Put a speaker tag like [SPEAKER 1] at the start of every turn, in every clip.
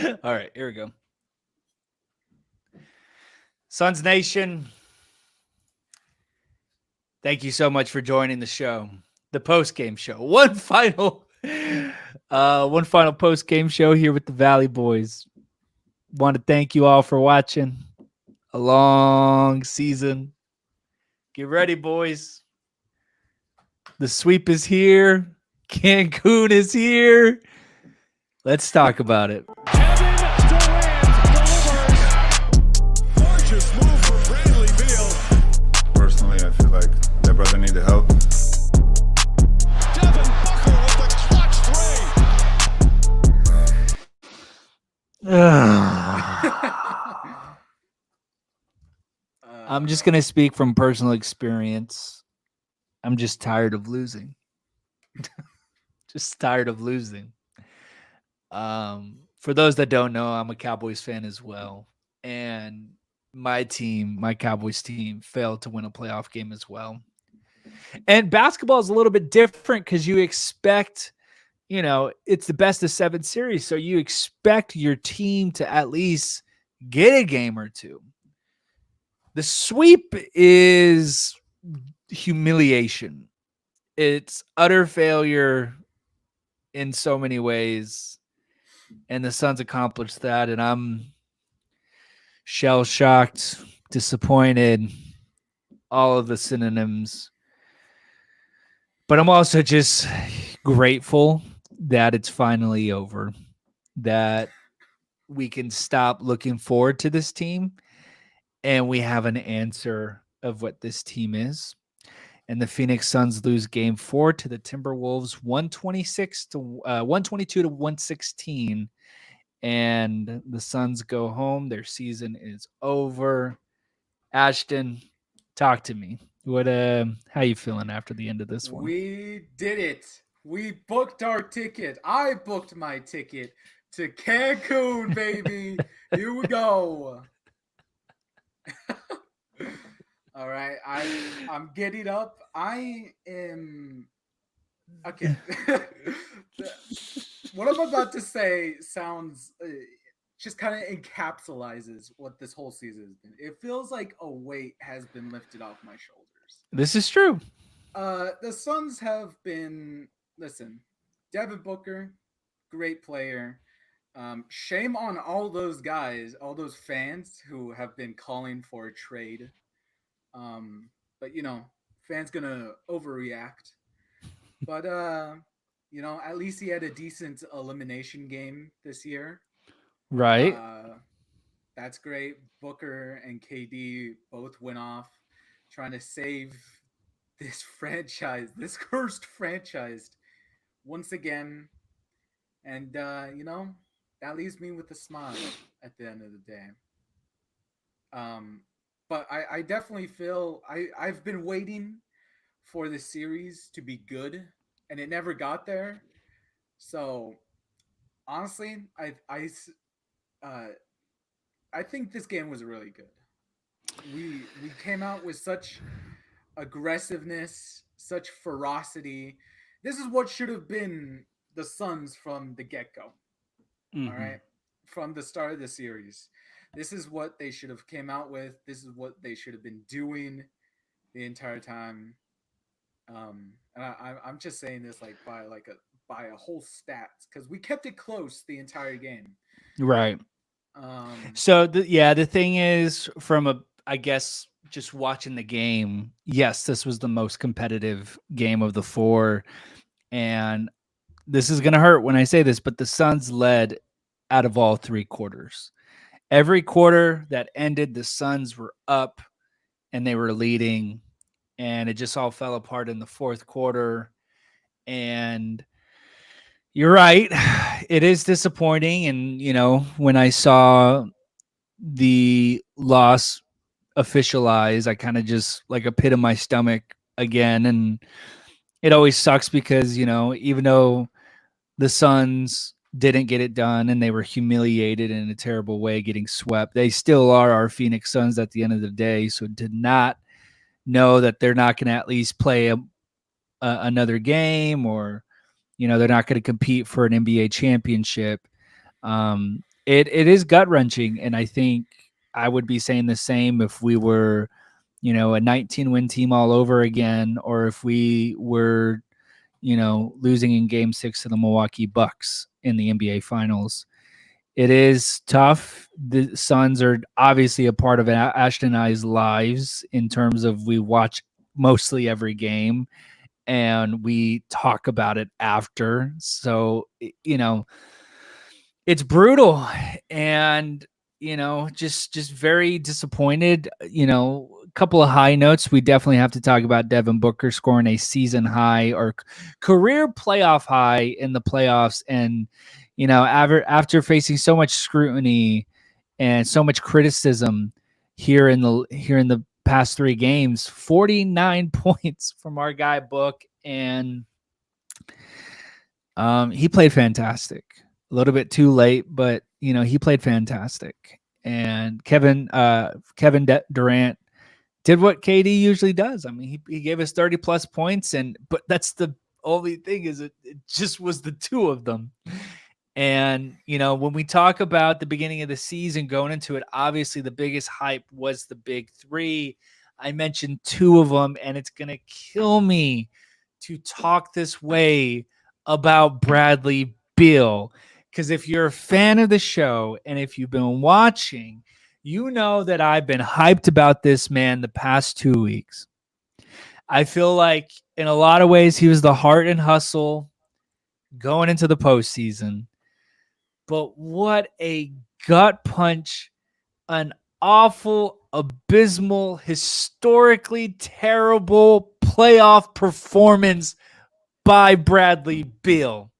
[SPEAKER 1] All right, here we go. Suns Nation, thank you so much for joining the show, the post game show. One final post game show here with the Valley Boys. Want to thank you all for watching a long season. Get ready, boys. The sweep is here. Cancun is here. Let's talk about it.
[SPEAKER 2] Kevin Durant delivers. Gorgeous move from Bradley Beal.
[SPEAKER 3] Personally, I feel like that brother needed help.
[SPEAKER 2] Devin Booker with the clutch
[SPEAKER 1] I'm just going to speak from personal experience. I'm just tired of losing. Just tired of losing. For those that don't know, I'm a Cowboys fan as well. And my Cowboys team, failed to win a playoff game as well. And basketball is a little bit different because you expect, it's the best of 7 series. So you expect your team to at least get a game or two. The sweep is humiliation. It's utter failure in so many ways. And the Suns accomplished that. And I'm shell-shocked, disappointed, all of the synonyms. But I'm also just grateful that it's finally over, that we can stop looking forward to this team and we have an answer of what this team is. And the Phoenix Suns lose game 4 to the Timberwolves, 122 to 116. And the Suns go home. Their season is over. Ashton, talk to me. How you feeling after the end of this one?
[SPEAKER 4] We did it. We booked our ticket. I booked my ticket to Cancun, baby. Here we go. All right, I'm getting up. I am okay. What I'm about to say sounds just kind of encapsulates what this whole season has been. It feels like a weight has been lifted off my shoulders.
[SPEAKER 1] This is true.
[SPEAKER 4] The Suns have been, listen, Devin Booker, great player. Shame on all those guys, all those fans who have been calling for a trade. But fans gonna overreact. But at least he had a decent elimination game this year.
[SPEAKER 1] Right.
[SPEAKER 4] That's great. Booker and KD both went off trying to save this franchise, this cursed franchise, once again. And that leaves me with a smile at the end of the day. But I definitely feel I've been waiting for the series to be good, and it never got there. So honestly, I think this game was really good. We came out with such aggressiveness, such ferocity. This is what should have been the Suns from the get-go.
[SPEAKER 1] Mm-hmm.
[SPEAKER 4] All right? From the start of the series. This is what they should have came out with. This is what they should have been doing the entire time. And I'm just saying this by a whole stats because we kept it close the entire game.
[SPEAKER 1] Right. So the thing is, I guess just watching the game, yes, this was the most competitive game of the 4, and this is gonna hurt when I say this, but the Suns led out of all 3 quarters. Every quarter that ended, the Suns were up and they were leading, and it just all fell apart in the 4th quarter. And you're right, it is disappointing. And when I saw the loss officialized, I kind of just like a pit in my stomach again. And it always sucks because even though the Suns didn't get it done and they were humiliated in a terrible way, getting swept, they still are our Phoenix Suns at the end of the day. So to not know that they're not going to at least play another game, or they're not going to compete for an NBA championship, It is gut wrenching, and I think I would be saying the same if we were, a 19-win team all over again, or if we were, losing in Game 6 to the Milwaukee Bucks in the NBA Finals. It is tough. The Suns are obviously a part of Ashton and I's lives in terms of we watch mostly every game and we talk about it after. So, it's brutal and, just very disappointed. A couple of high notes. We definitely have to talk about Devin Booker scoring a season high or career playoff high in the playoffs. And, after facing so much scrutiny and so much criticism here in the past 3 games, 49 points from our guy Book, and he played fantastic. A little bit too late, but he played fantastic. And Kevin Durant did what KD usually does. I mean, he gave us 30 plus points, but that's the only thing is it just was the 2 of them. And, when we talk about the beginning of the season going into it, obviously the biggest hype was the big 3. I mentioned 2 of them, and it's going to kill me to talk this way about Bradley Beal. Because if you're a fan of the show and if you've been watching, you know that I've been hyped about this man the past 2 weeks. I feel like in a lot of ways he was the heart and hustle going into the postseason. But what a gut punch, an awful, abysmal, historically terrible playoff performance by Bradley Beal.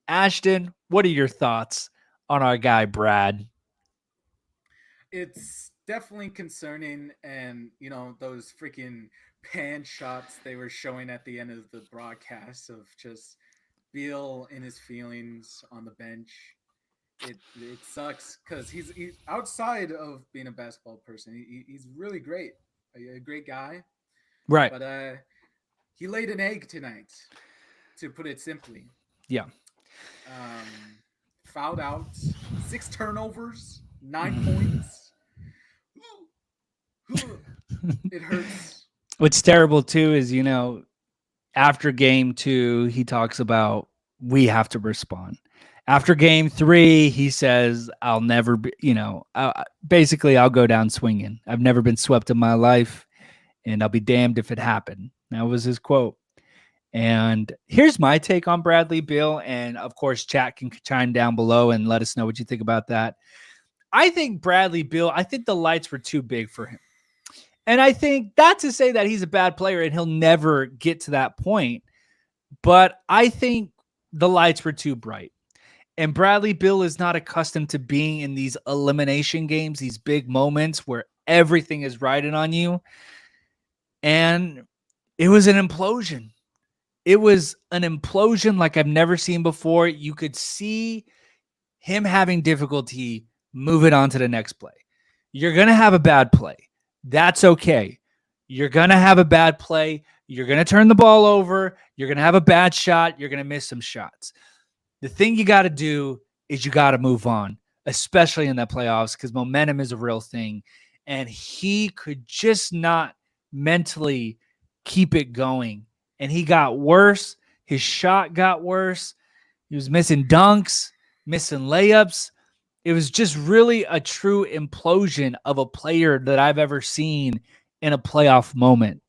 [SPEAKER 1] Ashton, what are your thoughts on our guy, Brad?
[SPEAKER 4] It's definitely concerning. And, those freaking pan shots they were showing at the end of the broadcast of just Beal in his feelings on the bench. It sucks because he's outside of being a basketball person. He's really great, a great guy.
[SPEAKER 1] Right.
[SPEAKER 4] But he laid an egg tonight, to put it simply.
[SPEAKER 1] Yeah.
[SPEAKER 4] Fouled out, 6 turnovers, 9 points. It hurts.
[SPEAKER 1] What's terrible too is, after game 2, he talks about we have to respond. After game 3, he says, I'll never be, basically I'll go down swinging. I've never been swept in my life, and I'll be damned if it happened. That was his quote. And here's my take on Bradley Beal. And of course, chat can chime down below and let us know what you think about that. I think Bradley Beal, I think the lights were too big for him. And I think not to say that he's a bad player and he'll never get to that point, but I think the lights were too bright. And Bradley Beal is not accustomed to being in these elimination games, these big moments where everything is riding on you. And it was an implosion. It was an implosion like I've never seen before. You could see him having difficulty moving on to the next play. You're going to have a bad play. That's okay. You're going to have a bad play. You're going to turn the ball over. You're going to have a bad shot. You're going to miss some shots. The thing you got to do is you got to move on, especially in the playoffs, because momentum is a real thing. And he could just not mentally keep it going. And he got worse. His shot got worse. He was missing dunks, missing layups. It was just really a true implosion of a player that I've ever seen in a playoff moment.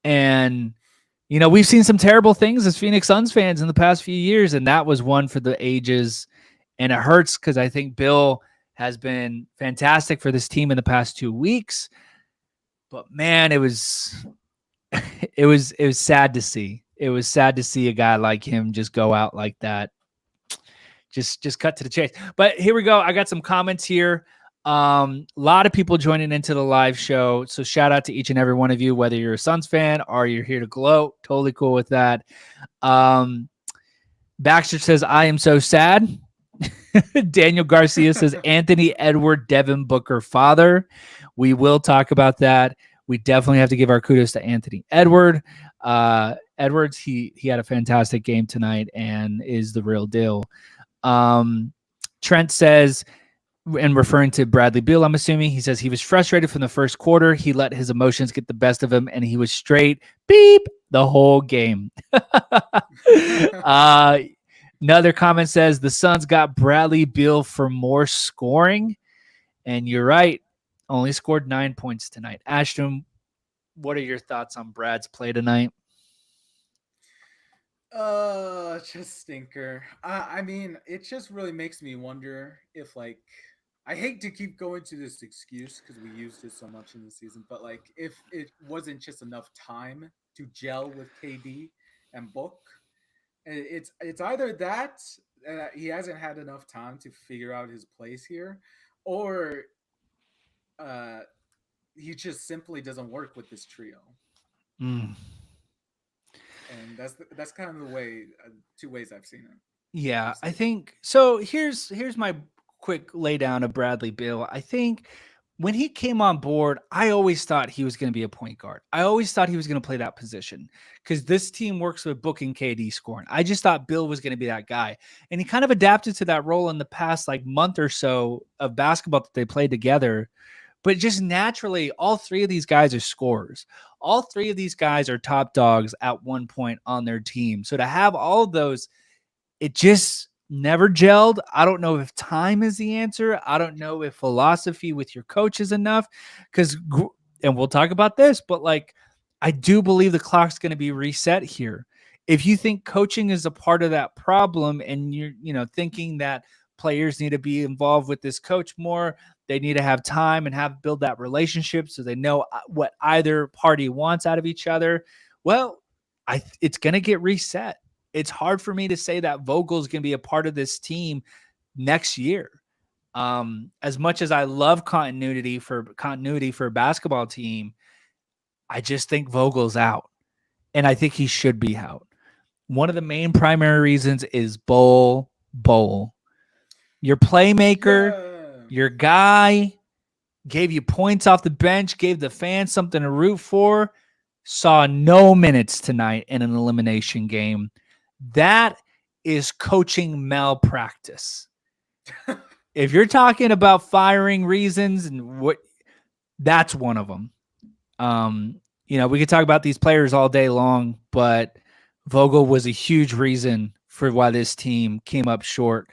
[SPEAKER 1] And, we've seen some terrible things as Phoenix Suns fans in the past few years, and that was one for the ages. And it hurts because I think Bill has been fantastic for this team in the past 2 weeks. But, man, it was sad to see. It was sad to see a guy like him just go out like that. Just cut to the chase. But here we go. I got some comments here. A lot of people joining into the live show. So shout out to each and every one of you, whether you're a Suns fan or you're here to gloat. Totally cool with that. Baxter says, I am so sad. Daniel Garcia says, Anthony Edward, Devin Booker father. We will talk about that. We definitely have to give our kudos to Anthony Edwards. He had a fantastic game tonight and is the real deal. Trent says, and referring to Bradley Beal, I'm assuming, he says he was frustrated from the first quarter. He let his emotions get the best of him, and he was straight beep the whole game. Another comment says the Suns got Bradley Beal for more scoring, and you're right. Only scored 9 points tonight. Ashton, what are your thoughts on Brad's play tonight?
[SPEAKER 4] Just stinker. I mean, it just really makes me wonder if, like, I hate to keep going to this excuse because we used it so much in the season, but like, if it wasn't just enough time to gel with KD and Book, it's either that he hasn't had enough time to figure out his place here, or he just simply doesn't work with this trio.
[SPEAKER 1] Mm.
[SPEAKER 4] And that's kind of the way, two ways I've seen it.
[SPEAKER 1] Yeah, I think so. Here's my quick laydown of Bradley Beal. I think when he came on board, I always thought he was going to be a point guard. I always thought he was going to play that position because this team works with Book and KD scoring. I just thought Bill was going to be that guy. And he kind of adapted to that role in the past like month or so of basketball that they played together. But just naturally, all three of these guys are scorers. All three of these guys are top dogs at one point on their team. So to have all of those, it just never gelled. I don't know if time is the answer. I don't know if philosophy with your coach is enough. And we'll talk about this, but like, I do believe the clock's going to be reset here. If you think coaching is a part of that problem and you're, thinking that players need to be involved with this coach more, they need to have time and build that relationship so they know what either party wants out of each other. Well, it's going to get reset. It's hard for me to say that Vogel is going to be a part of this team next year. As much as I love continuity for a basketball team, I just think Vogel's out, and I think he should be out. One of the main primary reasons is Bol. Your playmaker, your guy, gave you points off the bench, gave the fans something to root for, saw no minutes tonight in an elimination game. That is coaching malpractice. If you're talking about firing reasons and that's one of them. We could talk about these players all day long, but Vogel was a huge reason for why this team came up short.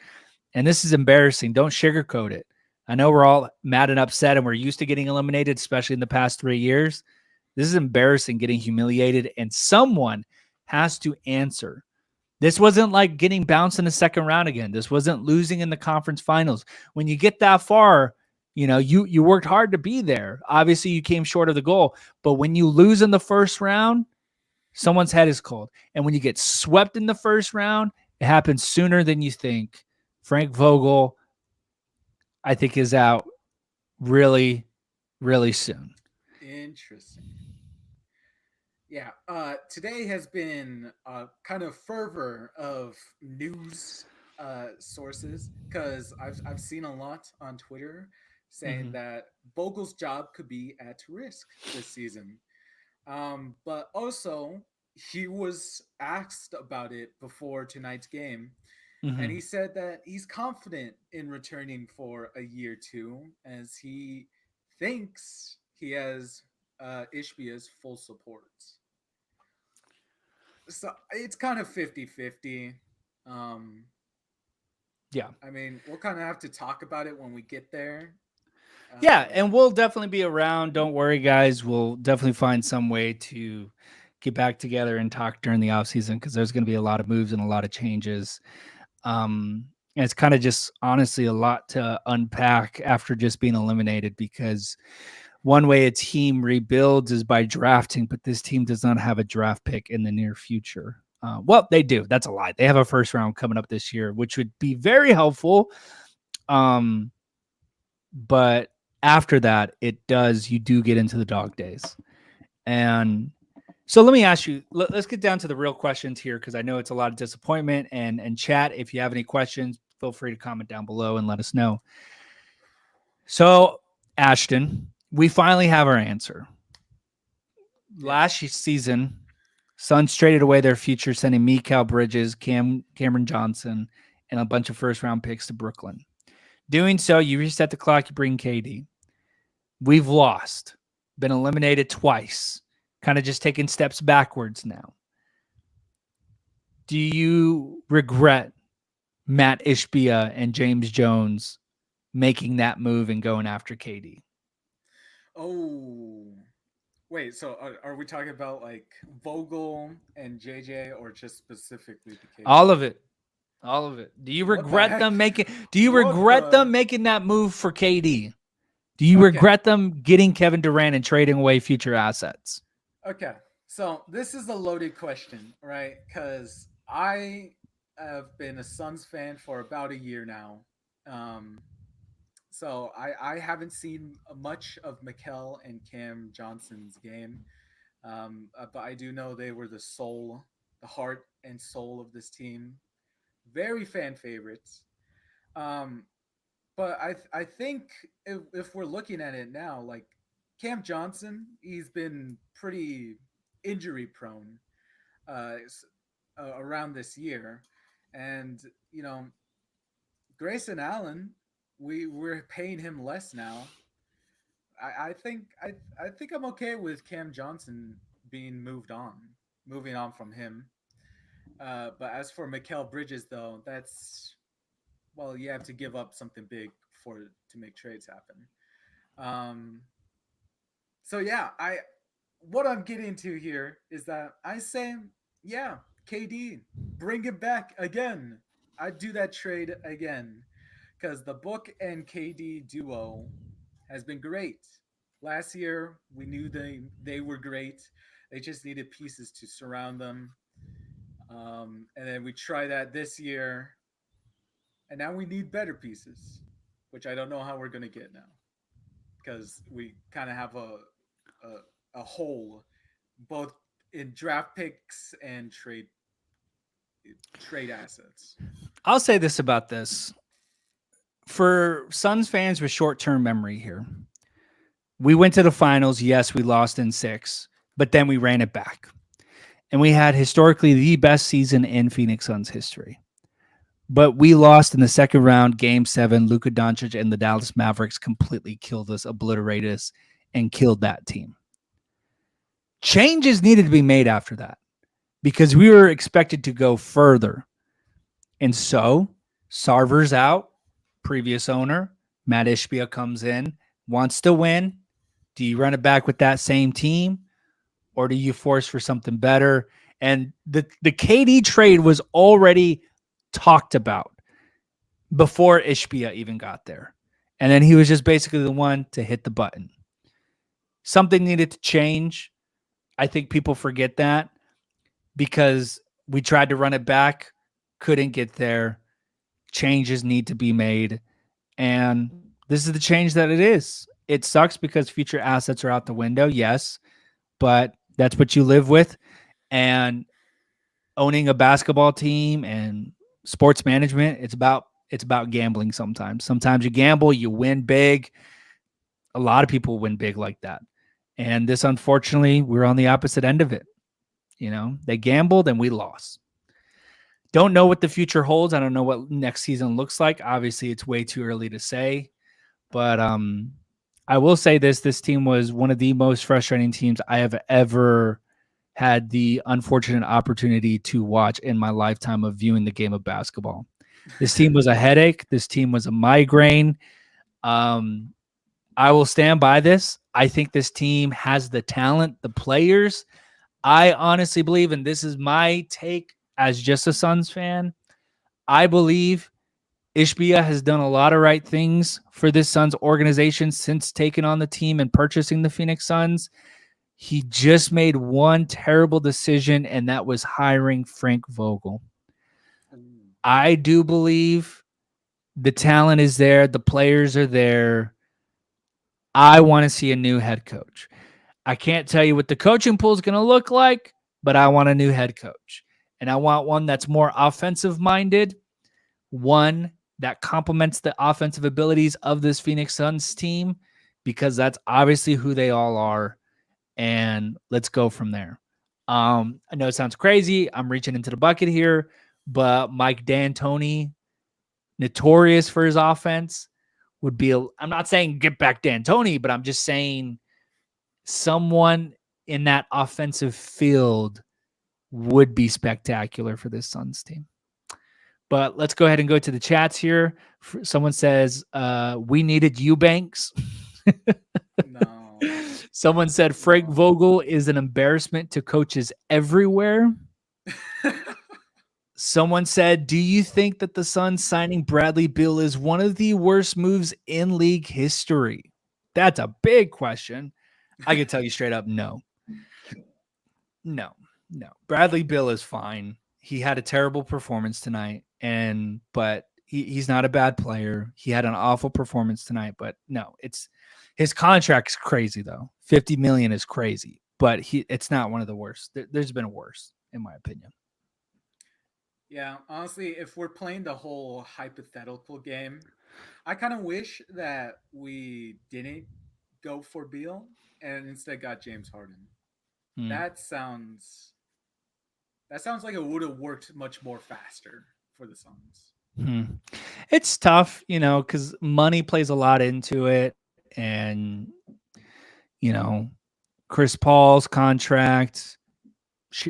[SPEAKER 1] And this is embarrassing. Don't sugarcoat it. I know we're all mad and upset and we're used to getting eliminated, especially in the past 3 years. This is embarrassing, getting humiliated, and someone has to answer. This wasn't like getting bounced in the second round again. This wasn't losing in the conference finals. When you get that far, you worked hard to be there. Obviously, you came short of the goal. But when you lose in the first round, someone's head is cold. And when you get swept in the first round, it happens sooner than you think. Frank Vogel, I think, is out really, really soon.
[SPEAKER 4] Interesting. Yeah, today has been a kind of fervor of news sources because I've seen a lot on Twitter saying that Vogel's job could be at risk this season. But also, he was asked about it before tonight's game, and he said that he's confident in returning for a year two, as he thinks he has Ishbia's full support. So it's kind of 50-50.
[SPEAKER 1] Yeah.
[SPEAKER 4] I mean, we'll kind of have to talk about it when we get there.
[SPEAKER 1] Yeah, and we'll definitely be around. Don't worry, guys. We'll definitely find some way to get back together and talk during the offseason because there's going to be a lot of moves and a lot of changes. And it's kind of just honestly a lot to unpack after just being eliminated, because one way a team rebuilds is by drafting, but this team does not have a draft pick in the near future. Well, they do. That's a lie. They have a first round coming up this year, which would be very helpful. But after that, you do get into the dog days. And so let me ask you, let's get down to the real questions here, because I know it's a lot of disappointment. And chat, if you have any questions, feel free to comment down below and let us know. So, Ashton, we finally have our answer. Last season, Suns traded away their future, sending Mikal Bridges, Cameron Johnson, and a bunch of first-round picks to Brooklyn. Doing so, you reset the clock, you bring KD. We've lost, been eliminated twice, kind of just taking steps backwards now. Do you regret Matt Ishbia and James Jones making that move and going after KD?
[SPEAKER 4] Oh, wait. So are we talking about like Vogel and JJ, or just specifically the KD?
[SPEAKER 1] All of it. All of it. Do you regret them making? Do you regret them making that move for KD? Do you regret them getting Kevin Durant and trading away future assets?
[SPEAKER 4] Okay, so this is a loaded question, right? Because I have been a Suns fan for about a year now. So I haven't seen much of Mikal and Cam Johnson's game, but I do know they were the heart and soul of this team. Very fan favorites. But I think if we're looking at it now, like Cam Johnson, he's been pretty injury prone around this year, and Grayson Allen, we're paying him less now. I think I'm okay with Cam Johnson being moving on from him. But as for Mikal Bridges, though, you have to give up something big to make trades happen. So yeah, what I'm getting to here is that I say, yeah, KD, bring it back again. I'd do that trade again because the Book and KD duo has been great. Last year, we knew they were great. They just needed pieces to surround them. And then we try that this year, and now we need better pieces, which I don't know how we're going to get now because we kind of have a hole both in draft picks and trade assets.
[SPEAKER 1] I'll say this about this. For Suns fans with short-term memory here, we went to the finals. Yes, we lost in 6, but then we ran it back. And we had historically the best season in Phoenix Suns history. But we lost in the second round, Game 7. Luka Doncic and the Dallas Mavericks completely killed us, obliterated us, and killed that team. Changes needed to be made after that because we were expected to go further. And so, Sarver's out, previous owner. Matt Ishbia comes in, wants to win. Do you run it back with that same team? Or do you force for something better? And the KD trade was already talked about before Ishbia even got there. And then he was just basically the one to hit the button. Something needed to change. I think people forget that because we tried to run it back, couldn't get there. Changes need to be made. And this is the change that it is. It sucks because future assets are out the window, yes, but that's what you live with. And owning a basketball team and sports management, it's about gambling sometimes. Sometimes you gamble, you win big. A lot of people win big like that. And this, unfortunately, we're on the opposite end of it. They gambled and we lost. Don't know what the future holds. I don't know what next season looks like. Obviously, it's way too early to say. But I will say this team was one of the most frustrating teams I have ever had the unfortunate opportunity to watch in my lifetime of viewing the game of basketball. This team was a headache. This team was a migraine. I will stand by this. I think this team has the talent, the players. I honestly believe, and this is my take as just a Suns fan, I believe Ishbia has done a lot of right things for this Suns organization since taking on the team and purchasing the Phoenix Suns. He just made one terrible decision, and that was hiring Frank Vogel. I do believe the talent is there. The players are there. I want to see a new head coach. I can't tell you what the coaching pool is going to look like, but I want a new head coach. And I want one that's more offensive-minded, one that complements the offensive abilities of this Phoenix Suns team, because that's obviously who they all are. And let's go from there. I know it sounds crazy. I'm reaching into the bucket here, but Mike D'Antoni, notorious for his offense. would be. I'm not saying get back D'Antoni, but I'm just saying someone in that offensive field would be spectacular for this Suns team. But let's go ahead and go to the chats here. Someone says, we needed Eubanks.
[SPEAKER 4] No.
[SPEAKER 1] Someone said Frank Vogel is an embarrassment to coaches everywhere. Someone said, do you think that the Suns signing Bradley Beal is one of the worst moves in league history? That's a big question. I can tell you straight up, no. No. Bradley Beal is fine. He had a terrible performance tonight, but he's not a bad player. He had an awful performance tonight, but no, his contract's crazy though. $50 million is crazy, but it's not one of the worst. There's been a worse, in my opinion.
[SPEAKER 4] Yeah, honestly, if we're playing the whole hypothetical game, I kind of wish that we didn't go for Beal and instead got James Harden. That sounds like it would have worked much more faster for the Suns.
[SPEAKER 1] It's tough, because money plays a lot into it, and Chris Paul's contract,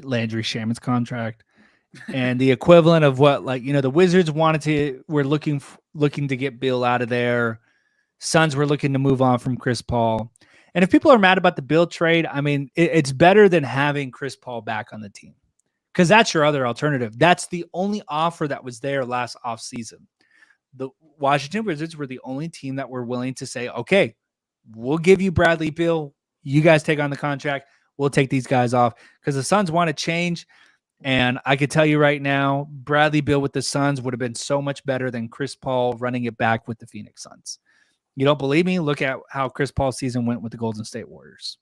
[SPEAKER 1] Landry Shaman's contract, and the equivalent of what, the Wizards were looking to get Beal out of there. Suns were looking to move on from Chris Paul. And if people are mad about the Beal trade, I mean, it's better than having Chris Paul back on the team, because that's your other alternative. That's the only offer that was there last offseason. The Washington Wizards were the only team that were willing to say, okay, we'll give you Bradley Beal. You guys take on the contract. We'll take these guys off, because the Suns want to change. And I could tell you right now, Bradley Beal with the Suns would have been so much better than Chris Paul running it back with the Phoenix Suns. You don't believe me? Look at how Chris Paul's season went with the Golden State Warriors.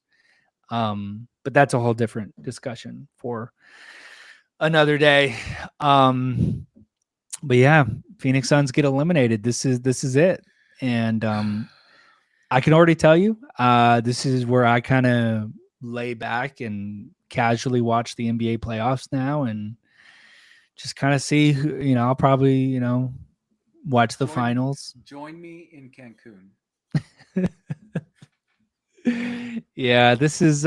[SPEAKER 1] But that's a whole different discussion for another day. But yeah, Phoenix Suns get eliminated. This is it. And I can already tell you, this is where I kind of lay back and casually watch the NBA playoffs now and just kind of see who, I'll probably, watch the finals.
[SPEAKER 4] Join me in Cancun.
[SPEAKER 1] Yeah, this is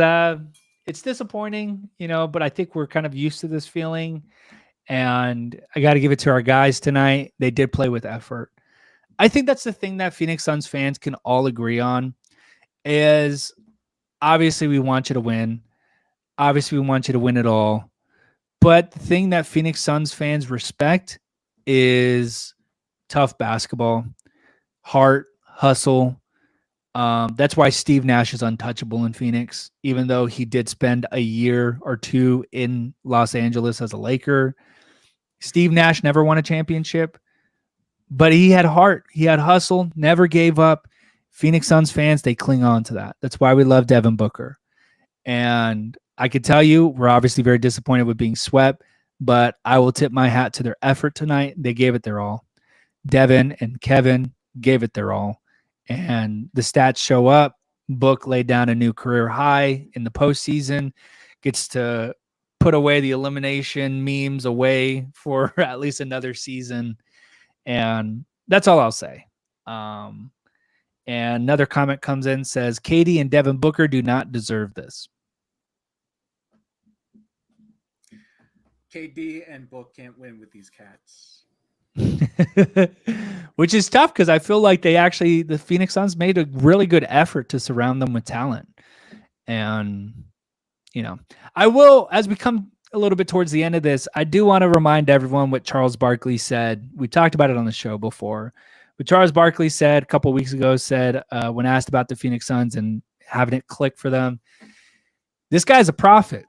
[SPEAKER 1] it's disappointing, but I think we're kind of used to this feeling, and I got to give it to our guys tonight. They did play with effort. I think that's the thing that Phoenix Suns fans can all agree on, is obviously we want you to win. Obviously we want you to win it all. But the thing that Phoenix Suns fans respect is tough basketball, heart, hustle. That's why Steve Nash is untouchable in Phoenix, even though he did spend a year or two in Los Angeles as a Laker. Steve Nash never won a championship, but he had heart. He had hustle, never gave up. Phoenix Suns fans, they cling on to that. That's why we love Devin Booker. And I could tell you, we're obviously very disappointed with being swept, but I will tip my hat to their effort tonight. They gave it their all. Devin and Kevin gave it their all. And the stats show up. Book laid down a new career high in the postseason, gets to put away the elimination memes away for at least another season. And that's all I'll say. And another comment comes in, says, KD and Devin Booker do not deserve this.
[SPEAKER 4] KD and Book can't win with these cats.
[SPEAKER 1] Which is tough, because I feel like the Phoenix Suns made a really good effort to surround them with talent. And, I will, as we come a little bit towards the end of this, I do want to remind everyone what Charles Barkley said. We talked about it on the show before, but Charles Barkley said a couple of weeks ago, when asked about the Phoenix Suns and having it click for them, this guy's a prophet.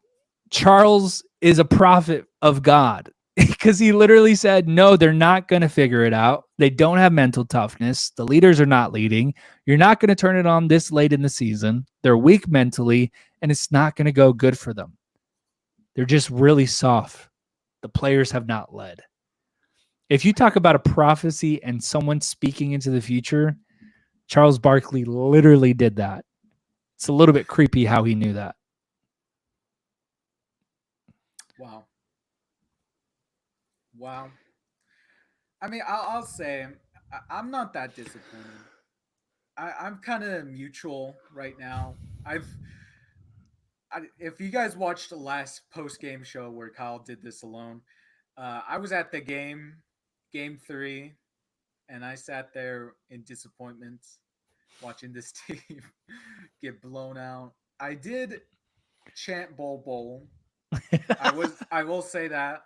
[SPEAKER 1] Charles is a prophet of God. Because he literally said, no, they're not going to figure it out. They don't have mental toughness. The leaders are not leading. You're not going to turn it on this late in the season. They're weak mentally, and it's not going to go good for them. They're just really soft. The players have not led. If you talk about a prophecy and someone speaking into the future, Charles Barkley literally did that. It's a little bit creepy how he knew that.
[SPEAKER 4] Wow. I mean, I'll say I'm not that disappointed. I'm kind of mutual right now. If you guys watched the last post game show where Kyle did this alone, I was at the game 3, and I sat there in disappointment watching this team get blown out. I did chant Bol Bol. I will say that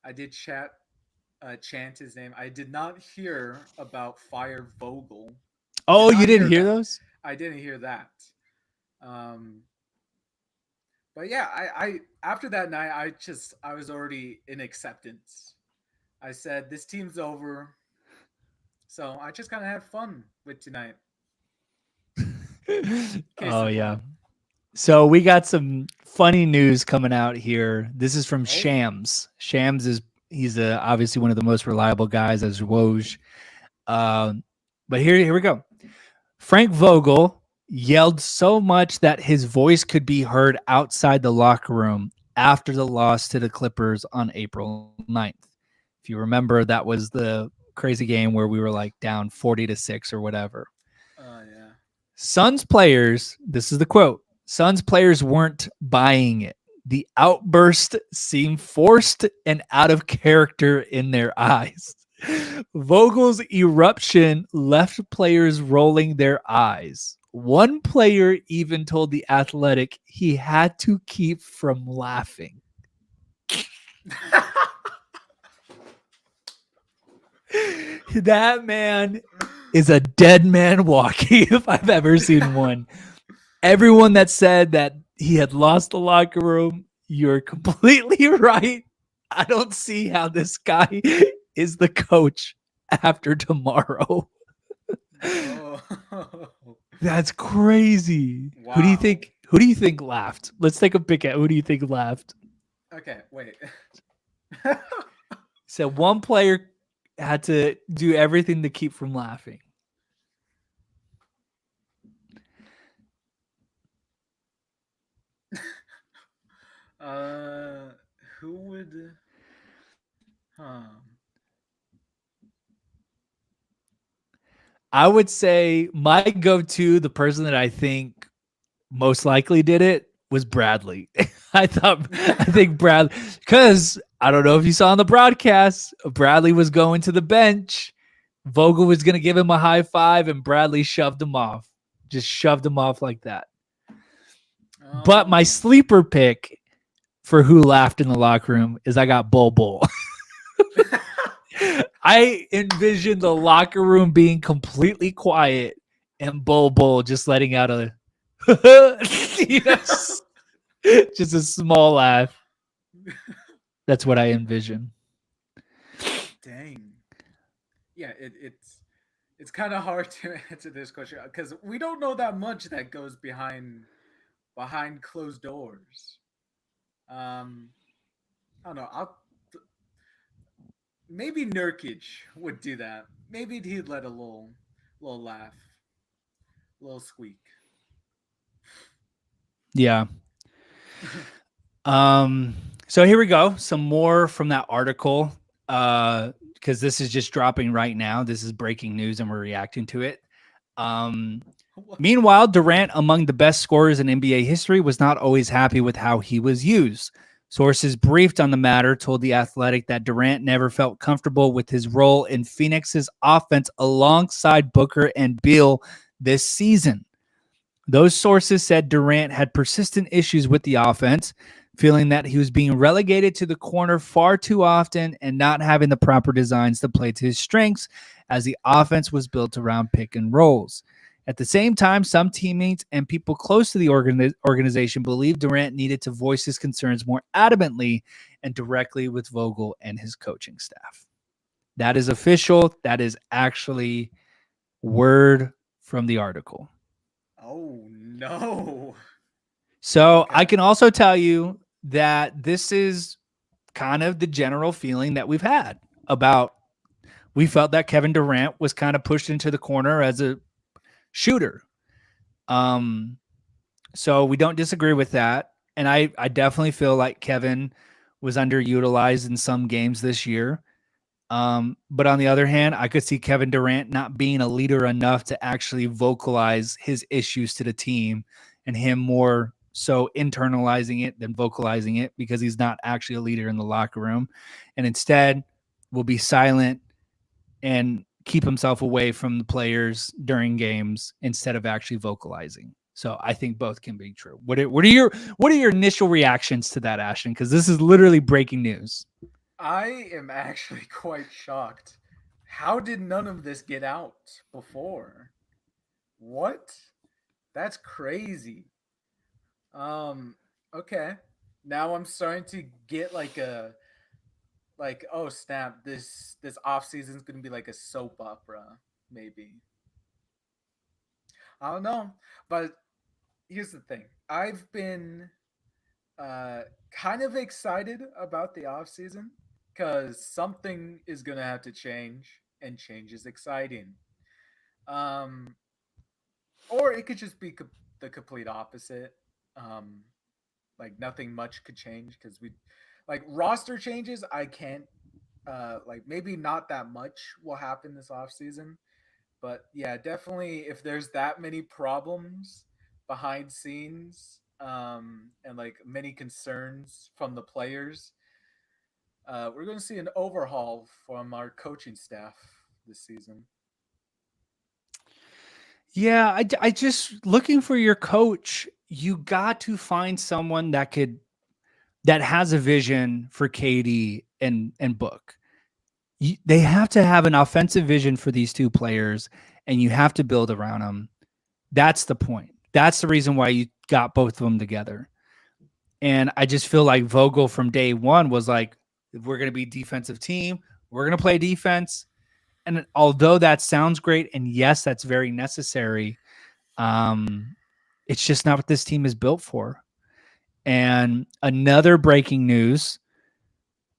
[SPEAKER 4] I did chant his name. I did not hear about Fire Vogel.
[SPEAKER 1] Oh, you didn't
[SPEAKER 4] hear
[SPEAKER 1] hear
[SPEAKER 4] that.
[SPEAKER 1] those?
[SPEAKER 4] I didn't hear that. But yeah, I after that night, I was already in acceptance. I said this team's over, so I just kind of had fun with tonight.
[SPEAKER 1] Oh yeah. So we got some funny news coming out here. This is from Shams. Shams he's obviously one of the most reliable guys as Woj. But here we go. Frank Vogel yelled so much that his voice could be heard outside the locker room after the loss to the Clippers on April 9th. If you remember, that was the crazy game where we were like down 40-6 or whatever.
[SPEAKER 4] Yeah.
[SPEAKER 1] Suns players, this is the quote, Suns players weren't buying it. The outburst seemed forced and out of character in their eyes. Vogel's eruption left players rolling their eyes. One player even told The Athletic he had to keep from laughing. That man is a dead man walking if I've ever seen one. Everyone that said that he had lost the locker room, you're completely right. I don't see how this guy is the coach after tomorrow. That's crazy.
[SPEAKER 4] Wow.
[SPEAKER 1] Who do you think laughed? Let's take a pick at who do you think laughed?
[SPEAKER 4] Okay, wait.
[SPEAKER 1] So one player had to do everything to keep from laughing.
[SPEAKER 4] Who would?
[SPEAKER 1] I would say my go-to, the person that I think most likely did it, was Bradley. I think Bradley, because I don't know if you saw on the broadcast, Bradley was going to the bench. Vogel was going to give him a high five, and Bradley shoved him off. Just shoved him off like that. But my sleeper pick for who laughed in the locker room is I got Bol Bol. I envision the locker room being completely quiet and Bol Bol just letting out a yes, just a small laugh. That's what I envision.
[SPEAKER 4] Dang. Yeah, it's kind of hard to answer this question because we don't know that much that goes behind closed doors. I don't know. Maybe Nurkic would do that. Maybe he'd let a little laugh, a little squeak.
[SPEAKER 1] Yeah. So here we go. Some more from that article. Because this is just dropping right now. This is breaking news and we're reacting to it. Meanwhile, Durant, among the best scorers in NBA history, was not always happy with how he was used. Sources briefed on the matter told The Athletic that Durant never felt comfortable with his role in Phoenix's offense alongside Booker and Beal this season. Those sources said Durant had persistent issues with the offense, feeling that he was being relegated to the corner far too often and not having the proper designs to play to his strengths as the offense was built around pick and rolls. At the same time, some teammates and people close to the organization believed Durant needed to voice his concerns more adamantly and directly with Vogel and his coaching staff. That is official. That is actually word from the article.
[SPEAKER 4] Oh, no.
[SPEAKER 1] So okay. I can also tell you that this is kind of the general feeling that we've had about, we felt that Kevin Durant was kind of pushed into the corner as a shooter. So we don't disagree with that. And I definitely feel like Kevin was underutilized in some games this year. But on the other hand, I could see Kevin Durant not being a leader enough to actually vocalize his issues to the team, and him more so internalizing it than vocalizing it, because he's not actually a leader in the locker room, and instead will be silent and keep himself away from the players during games instead of actually vocalizing. So I think both can be true. What are your initial reactions to that, Ashton? Because this is literally breaking news.
[SPEAKER 4] I am actually quite shocked. How did none of this get out before? What? That's crazy. Okay. Now I'm starting to get like oh snap, this off season is gonna be like a soap opera, maybe. I don't know. But here's the thing. I've been kind of excited about the off season because something is gonna have to change, and change is exciting. Um, or it could just be the complete opposite. Um, like nothing much could change because we, like roster changes. I can't, like maybe not that much will happen this off season, but yeah, definitely if there's that many problems behind scenes, and like many concerns from the players, we're going to see an overhaul from our coaching staff this season.
[SPEAKER 1] Yeah, I just looking for your coach. You got to find someone that has a vision for KD and Book. They have to have an offensive vision for these two players, and you have to build around them. That's the point. That's the reason why you got both of them together. And I just feel like Vogel from day one was like, if we're going to be a defensive team, we're going to play defense. And although that sounds great, and yes, that's very necessary, it's just not what this team is built for. And another breaking news,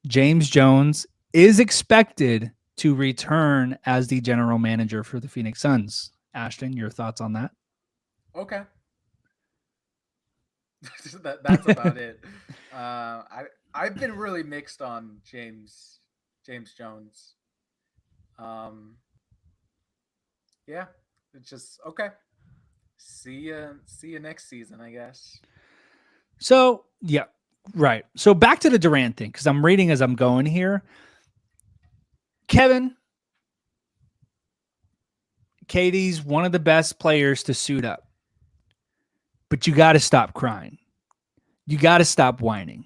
[SPEAKER 1] James Jones is expected to return as the general manager for the Phoenix Suns. Ashton, your thoughts on that?
[SPEAKER 4] Okay. That's about it. I've been really mixed on James Jones. Yeah, it's just okay. See you next season, I guess.
[SPEAKER 1] So yeah, right. So back to the Durant thing, because I'm reading as I'm going here. Kevin, KD's one of the best players to suit up, but you got to stop crying. You got to stop whining.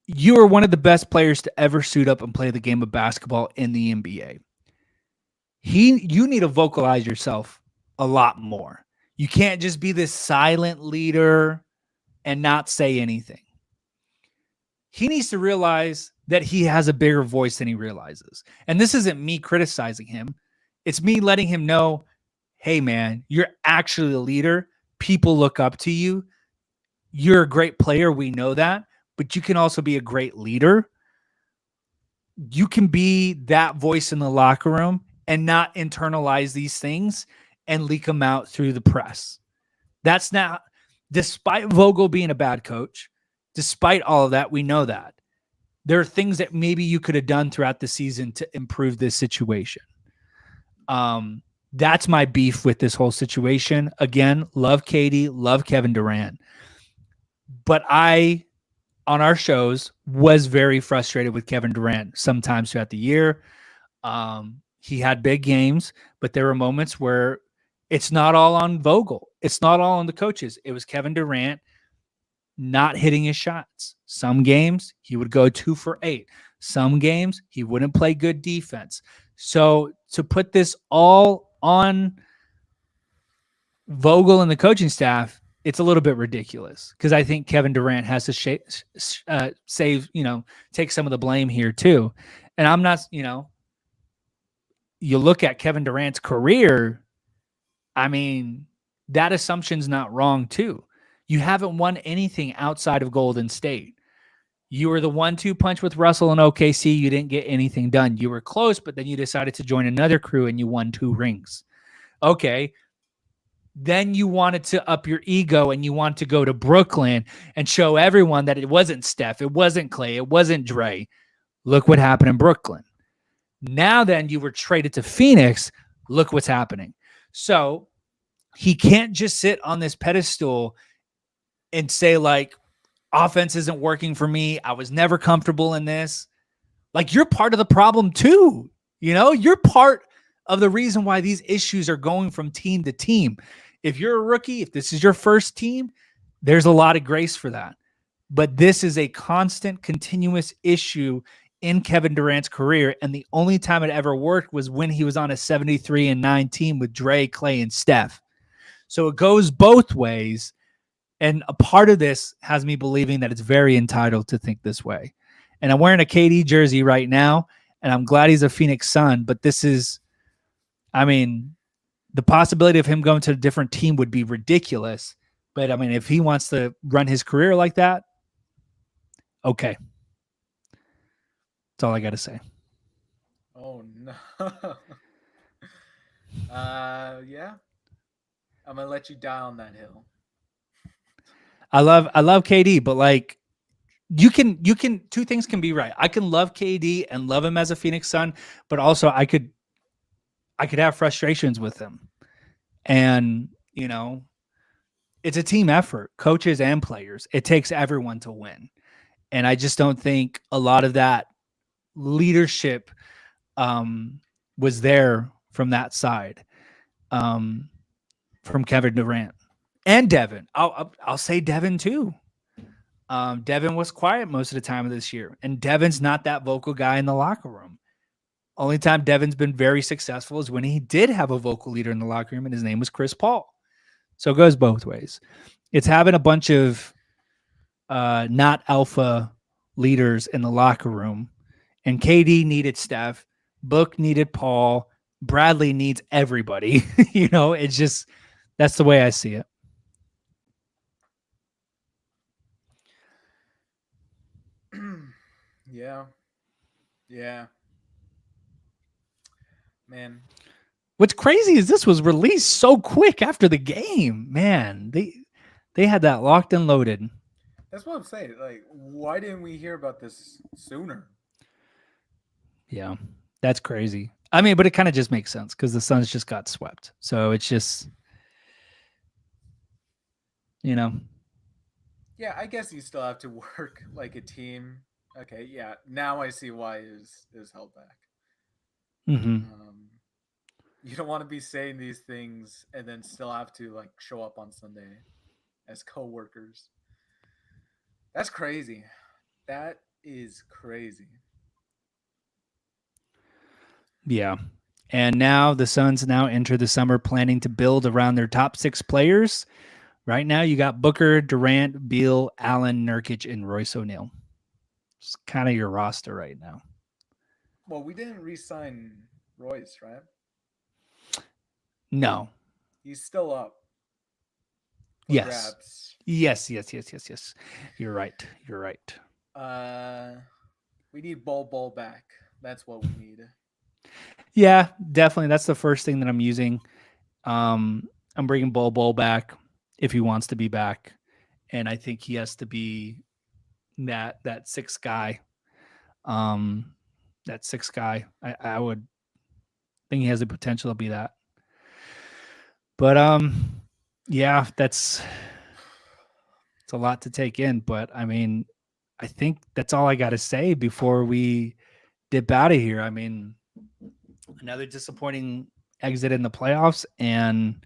[SPEAKER 1] You are one of the best players to ever suit up and play the game of basketball in the NBA. You need to vocalize yourself a lot more. You can't just be this silent leader and not say anything. He needs to realize that he has a bigger voice than he realizes. And this isn't me criticizing him. It's me letting him know, hey, man, you're actually a leader. People look up to you. You're a great player. We know that. But you can also be a great leader. You can be that voice in the locker room and not internalize these things and leak them out through the press. That's not, despite Vogel being a bad coach, despite all of that, we know that. There are things that maybe you could have done throughout the season to improve this situation. That's my beef with this whole situation. Again, love KD, love Kevin Durant. But I, on our shows, was very frustrated with Kevin Durant sometimes throughout the year. He had big games, but there were moments where it's not all on Vogel. It's not all on the coaches. It was Kevin Durant not hitting his shots. Some games he would go 2 for 8. Some games he wouldn't play good defense. So to put this all on Vogel and the coaching staff, it's a little bit ridiculous, because I think Kevin Durant has to save, take some of the blame here too. And I'm not, you look at Kevin Durant's career, I mean, that assumption's not wrong too. You haven't won anything outside of Golden State. You were the 1-2 punch with Russell and OKC. You didn't get anything done. You were close, but then you decided to join another crew and you won 2 rings. Okay. Then you wanted to up your ego and you want to go to Brooklyn and show everyone that it wasn't Steph, it wasn't Clay, it wasn't Dre. Look what happened in Brooklyn. Now then you were traded to Phoenix. Look what's happening. So he can't just sit on this pedestal and say like, offense isn't working for me. I was never comfortable in this. Like, you're part of the problem too. You're part of the reason why these issues are going from team to team. If you're a rookie, if this is your first team, there's a lot of grace for that. But this is a constant, continuous issue in Kevin Durant's career. And the only time it ever worked was when he was on a 73-9 team with Dre, Clay, and Steph. So it goes both ways. And a part of this has me believing that it's very entitled to think this way. And I'm wearing a KD jersey right now, and I'm glad he's a Phoenix Sun. But this is, the possibility of him going to a different team would be ridiculous. But, if he wants to run his career like that, okay. That's all I got to say.
[SPEAKER 4] Oh, no. Yeah. I'm going to let you die on that hill.
[SPEAKER 1] I love KD, but like you can two things can be right. I can love KD and love him as a Phoenix Sun, but also I could have frustrations with him. And, it's a team effort, coaches and players. It takes everyone to win. And I just don't think a lot of that leadership was there from that side, from Kevin Durant. And Devin. I'll say Devin too. Devin was quiet most of the time of this year. And Devin's not that vocal guy in the locker room. Only time Devin's been very successful is when he did have a vocal leader in the locker room, and his name was Chris Paul. So it goes both ways. It's having a bunch of not alpha leaders in the locker room. And KD needed Steph. Book needed Paul. Bradley needs everybody. It's just, that's the way I see it.
[SPEAKER 4] Yeah. Man.
[SPEAKER 1] What's crazy is this was released so quick after the game. Man, they had that locked and loaded.
[SPEAKER 4] That's what I'm saying. Like, why didn't we hear about this sooner?
[SPEAKER 1] Yeah, that's crazy. But it kind of just makes sense because the Suns just got swept. So it's just,
[SPEAKER 4] Yeah, I guess you still have to work like a team. Okay, yeah. Now I see why is held back.
[SPEAKER 1] Mm-hmm.
[SPEAKER 4] You don't want to be saying these things and then still have to like show up on Sunday as co-workers. That's crazy. That is crazy.
[SPEAKER 1] Yeah. And now the Suns now enter the summer planning to build around their top 6 players. Right now you got Booker, Durant, Beal, Allen, Nurkic, and Royce O'Neal. It's kind of your roster right now.
[SPEAKER 4] Well, we didn't re-sign Royce, right?
[SPEAKER 1] No.
[SPEAKER 4] He's still up.
[SPEAKER 1] Yes. Yes. You're right.
[SPEAKER 4] We need Bol back. That's what we need.
[SPEAKER 1] Yeah, definitely. That's the first thing that I'm using. I'm bringing Bol back if he wants to be back. And I think he has to be that 6th guy. That 6th guy. I would think he has the potential to be that. But yeah, it's a lot to take in. But I think that's all I got to say before we dip out of here. Another disappointing exit in the playoffs, and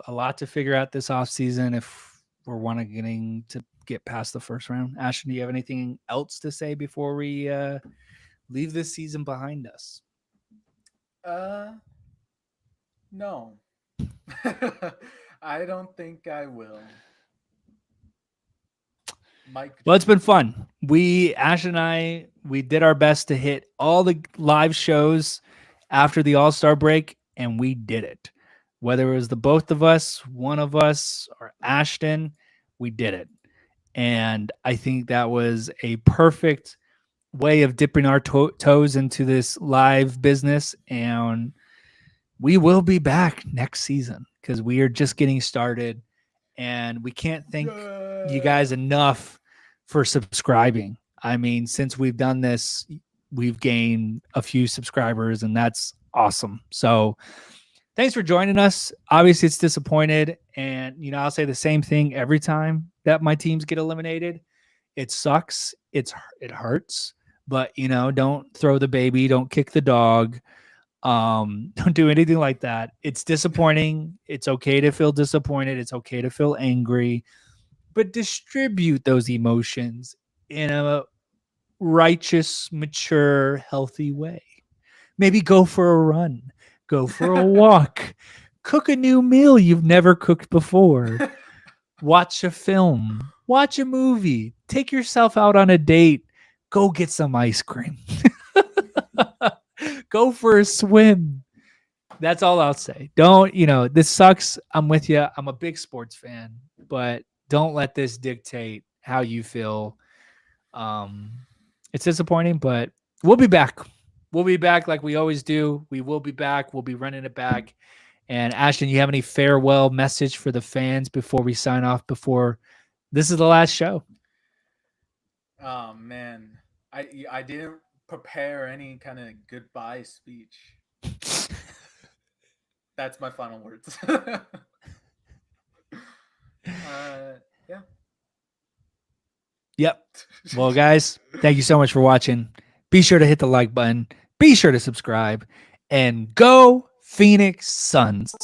[SPEAKER 1] a lot to figure out this offseason if we're getting to get past the first round. Ashton, do you have anything else to say before we leave this season behind us?
[SPEAKER 4] No. I don't think I will. Mike.
[SPEAKER 1] Well, it's been fun. Ash and I, we did our best to hit all the live shows after the All-Star break, and we did it. Whether it was the both of us, one of us, or Ashton, we did it. And I think that was a perfect way of dipping our toes into this live business. And we will be back next season because we are just getting started. And we can't thank you guys enough for subscribing. I mean, since we've done this, we've gained a few subscribers, and that's awesome. So thanks for joining us. Obviously, it's disappointed. And, I'll say the same thing every time that my teams get eliminated. It sucks. It hurts. But, don't throw the baby. Don't kick the dog. Don't do anything like that. It's disappointing. It's okay to feel disappointed. It's okay to feel angry. But distribute those emotions in a righteous, mature, healthy way. Maybe go for a run. Go for a walk. Cook a new meal you've never cooked before. Watch a film. Watch a movie. Take yourself out on a date. Go get some ice cream. Go for a swim. That's all I'll say. Don't, this sucks. I'm with you. I'm a big sports fan, but don't let this dictate how you feel. It's disappointing, but we'll be back. We'll be back like we always do. We will be back. We'll be running it back. And Ashton, you have any farewell message for the fans before we sign off, before this is the last show?
[SPEAKER 4] Oh, man. I didn't prepare any kind of goodbye speech. That's my final words. Yeah.
[SPEAKER 1] Yep. Well, guys, thank you so much for watching. Be sure to hit the like button. Be sure to subscribe. And go Phoenix Suns.